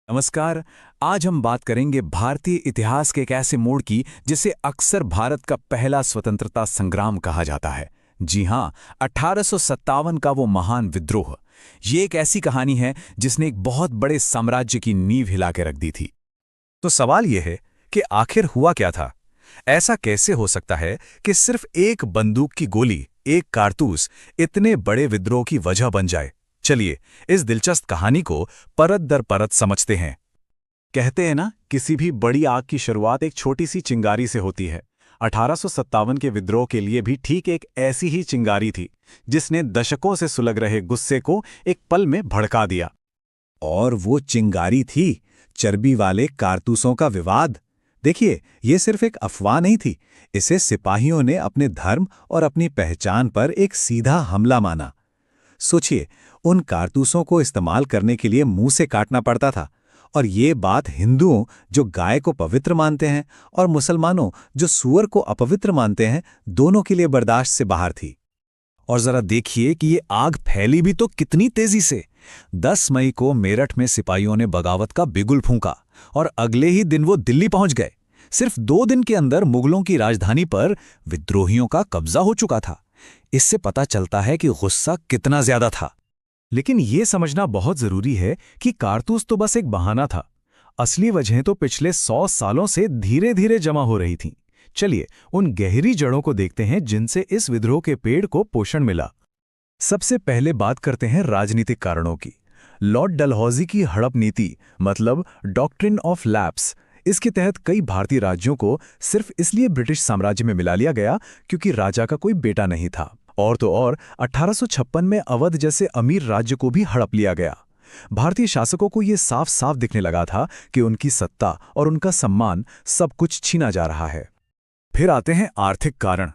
नमस्कार। आज हम बात करेंगे भारतीय इतिहास के एक ऐसे मोड़ की जिसे अक्सर भारत का पहला स्वतंत्रता संग्राम कहा जाता है। जी हां, 1857 का वो महान विद्रोह। ये एक ऐसी कहानी है जिसने एक बहुत बड़े साम्राज्य की नींव हिला के रख दी थी। तो सवाल यह है कि आखिर हुआ क्या था? ऐसा कैसे हो सकता है कि सिर्फ एक बंदूक की गोली, एक कारतूस इतने बड़े विद्रोह की वजह बन जाए? चलिए, इस दिलचस्प कहानी को परत दर परत समझते हैं। कहते हैं ना, किसी भी बड़ी आग की शुरुआत एक छोटी सी चिंगारी से होती है। 1857 के विद्रोह के लिए भी ठीक एक ऐसी ही चिंगारी थी, जिसने दशकों से सुलग रहे गुस्से को एक पल में भड़का दिया। और वो चिंगारी थी चर्बी वाले कारतूसों का विवाद। देखिए, ये सिर्फ एक अफवाह नहीं थी, इसे सिपाहियों ने अपने धर्म और अपनी पहचान पर एक सीधा हमला माना। सोचिए, उन कारतूसों को इस्तेमाल करने के लिए मुंह से काटना पड़ता था, और ये बात हिंदुओं जो गाय को पवित्र मानते हैं और मुसलमानों जो सूअर को अपवित्र मानते हैं, दोनों के लिए बर्दाश्त से बाहर थी। और जरा देखिए कि ये आग फैली भी तो कितनी तेजी से। 10 मई को मेरठ में सिपाहियों ने बगावत का बिगुल फूंका और अगले ही दिन वो दिल्ली पहुंच गए। सिर्फ 2 दिन के अंदर मुगलों की राजधानी पर विद्रोहियों का कब्जा हो चुका था। इससे पता चलता है कि गुस्सा कितना ज्यादा था। लेकिन ये समझना बहुत जरूरी है कि कारतूस तो बस एक बहाना था। असली वजहें तो पिछले 100 सालों से धीरे धीरे जमा हो रही थीं। चलिए, उन गहरी जड़ों को देखते हैं जिनसे इस विद्रोह के पेड़ को पोषण मिला। सबसे पहले बात करते हैं राजनीतिक कारणों की। लॉर्ड डलहौजी की हड़प नीति, मतलब डॉक्ट्रिन ऑफ लैप्स, इसके तहत कई भारतीय राज्यों को सिर्फ इसलिए ब्रिटिश साम्राज्य में मिला लिया गया क्योंकि राजा का कोई बेटा नहीं था। और तो और 1856 में अवध जैसे अमीर राज्य को भी हड़प लिया गया। भारतीय शासकों को यह साफ साफ दिखने लगा था कि उनकी सत्ता और उनका सम्मान सब कुछ छीना जा रहा है। फिर आते हैं आर्थिक कारण।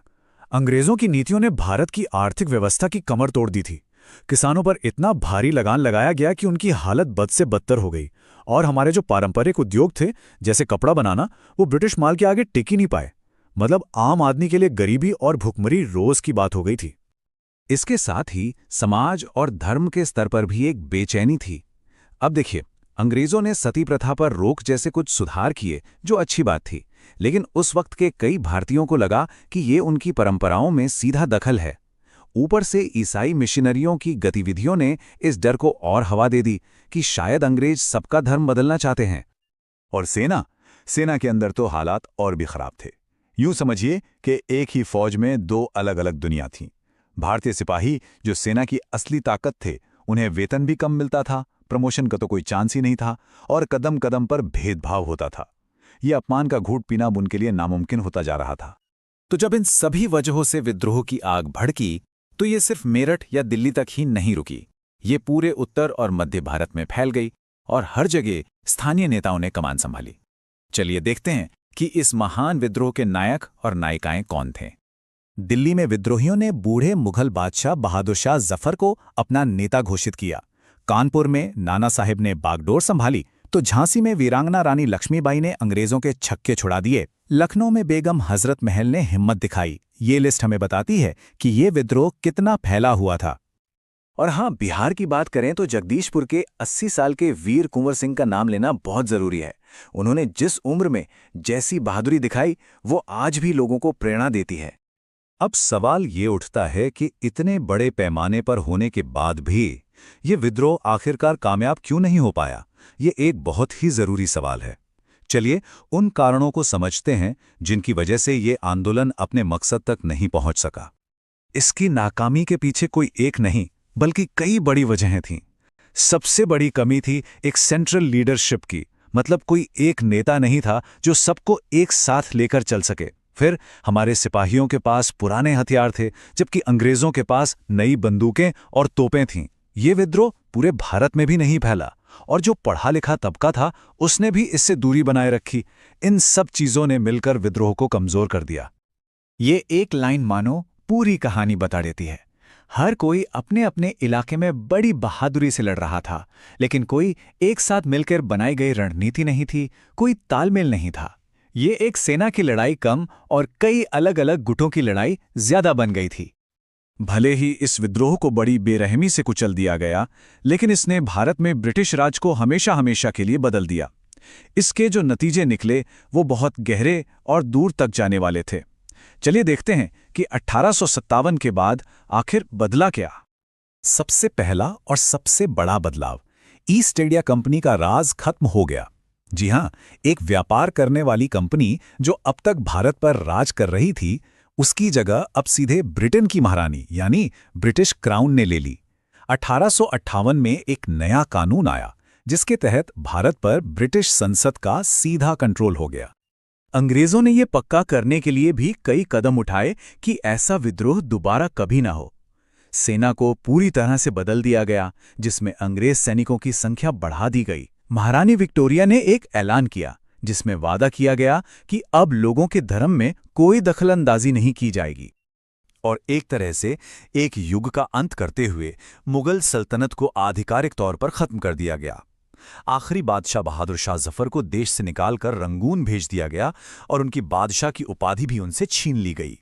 अंग्रेजों की नीतियों ने भारत की आर्थिक व्यवस्था की कमर तोड़ दी थी। किसानों पर इतना भारी लगान लगाया गया कि उनकी हालत बद से बदतर हो गई, और हमारे जो पारंपरिक उद्योग थे, जैसे कपड़ा बनाना, वो ब्रिटिश माल के आगे टिक ही नहीं पाए। मतलब आम आदमी के लिए गरीबी और भुखमरी रोज की बात हो गई थी। इसके साथ ही समाज और धर्म के स्तर पर भी एक बेचैनी थी। अब देखिए, अंग्रेजों ने सती प्रथा पर रोक जैसे कुछ सुधार किए, जो अच्छी बात थी, लेकिन उस वक्त के कई भारतीयों को लगा कि ये उनकी परंपराओं में सीधा दखल है। ऊपर से ईसाई मिशनरियों की गतिविधियों ने इस डर को और हवा दे दी कि शायद अंग्रेज सबका धर्म बदलना चाहते हैं। और सेना के अंदर तो हालात और भी खराब थे। यूं समझिए कि एक ही फौज में 2 अलग अलग दुनिया थीं। भारतीय सिपाही, जो सेना की असली ताकत थे, उन्हें वेतन भी कम मिलता था, प्रमोशन का तो कोई चांस ही नहीं था, और कदम कदम पर भेदभाव होता था। ये अपमान का घूंट पीना उनके लिए नामुमकिन होता जा रहा था। तो जब इन सभी वजहों से विद्रोह की आग भड़की, तो ये सिर्फ मेरठ या दिल्ली तक ही नहीं रुकी। ये पूरे उत्तर और मध्य भारत में फैल गई और हर जगह स्थानीय नेताओं ने कमान संभाली। चलिए देखते हैं कि इस महान विद्रोह के नायक और नायिकाएं कौन थे। दिल्ली में विद्रोहियों ने बूढ़े मुगल बादशाह बहादुर शाह जफर को अपना नेता घोषित किया। कानपुर में नाना साहिब ने बागडोर संभाली, तो झांसी में वीरांगना रानी लक्ष्मीबाई ने अंग्रेजों के छक्के छुड़ा दिए। लखनऊ में बेगम हजरत महल ने हिम्मत दिखाई। ये लिस्ट हमें बताती है कि ये विद्रोह कितना फैला हुआ था। और हाँ, बिहार की बात करें तो जगदीशपुर के 80 साल के वीर कुंवर सिंह का नाम लेना बहुत जरूरी है। उन्होंने जिस उम्र में जैसी बहादुरी दिखाई, वो आज भी लोगों को प्रेरणा देती है। अब सवाल ये उठता है कि इतने बड़े पैमाने पर होने के बाद भी ये विद्रोह आखिरकार कामयाब क्यों नहीं हो पाया? ये एक बहुत ही जरूरी सवाल है। चलिए, उन कारणों को समझते हैं जिनकी वजह से ये आंदोलन अपने मकसद तक नहीं पहुंच सका। इसकी नाकामी के पीछे कोई एक नहीं, बल्कि कई बड़ी वजहें थीं। सबसे बड़ी कमी थी एक सेंट्रल लीडरशिप की, मतलब कोई एक नेता नहीं था जो सबको एक साथ लेकर चल सके। फिर हमारे सिपाहियों के पास पुराने हथियार थे, जबकि अंग्रेजों के पास नई बंदूकें और तोपें थीं। ये विद्रोह पूरे भारत में भी नहीं फैला, और जो पढ़ा लिखा तबका था उसने भी इससे दूरी बनाए रखी। इन सब चीजों ने मिलकर विद्रोह को कमजोर कर दिया। ये एक लाइन मानो पूरी कहानी बता देती है। हर कोई अपने अपने इलाके में बड़ी बहादुरी से लड़ रहा था, लेकिन कोई एक साथ मिलकर बनाई गई रणनीति नहीं थी, कोई तालमेल नहीं था। ये एक सेना की लड़ाई कम और कई अलग अलग गुटों की लड़ाई ज्यादा बन गई थी। भले ही इस विद्रोह को बड़ी बेरहमी से कुचल दिया गया, लेकिन इसने भारत में ब्रिटिश राज को हमेशा हमेशा के लिए बदल दिया। इसके जो नतीजे निकले वो बहुत गहरे और दूर तक जाने वाले थे। चलिए देखते हैं कि 1857 के बाद आखिर बदला क्या। सबसे पहला और सबसे बड़ा बदलाव, ईस्ट इंडिया कंपनी का राज खत्म हो गया। जी हां, एक व्यापार करने वाली कंपनी जो अब तक भारत पर राज कर रही थी, उसकी जगह अब सीधे ब्रिटेन की महारानी यानी ब्रिटिश क्राउन ने ले ली। 1858 में एक नया कानून आया जिसके तहत भारत पर ब्रिटिश संसद का सीधा कंट्रोल हो गया। अंग्रेजों ने यह पक्का करने के लिए भी कई कदम उठाए कि ऐसा विद्रोह दोबारा कभी ना हो। सेना को पूरी तरह से बदल दिया गया, जिसमें अंग्रेज सैनिकों की संख्या बढ़ा दी गई। महारानी विक्टोरिया ने एक ऐलान किया जिसमें वादा किया गया कि अब लोगों के धर्म में कोई दखलंदाजी नहीं की जाएगी। और एक तरह से एक युग का अंत करते हुए मुगल सल्तनत को आधिकारिक तौर पर खत्म कर दिया गया। आखिरी बादशाह बहादुर शाह जफर को देश से निकालकर रंगून भेज दिया गया और उनकी बादशाह की उपाधि भी उनसे छीन ली गई।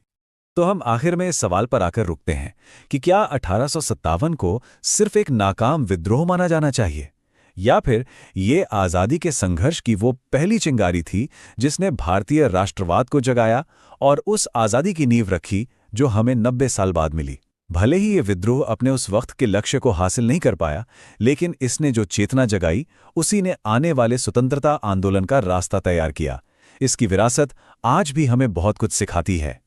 तो हम आखिर में इस सवाल पर आकर रुकते हैं कि क्या 1857 को सिर्फ एक नाकाम विद्रोह माना जाना चाहिए, या फिर ये आज़ादी के संघर्ष की वो पहली चिंगारी थी जिसने भारतीय राष्ट्रवाद को जगाया और उस आज़ादी की नींव रखी जो हमें 90 साल बाद मिली। भले ही ये विद्रोह अपने उस वक्त के लक्ष्य को हासिल नहीं कर पाया, लेकिन इसने जो चेतना जगाई उसी ने आने वाले स्वतंत्रता आंदोलन का रास्ता तैयार किया। इसकी विरासत आज भी हमें बहुत कुछ सिखाती है।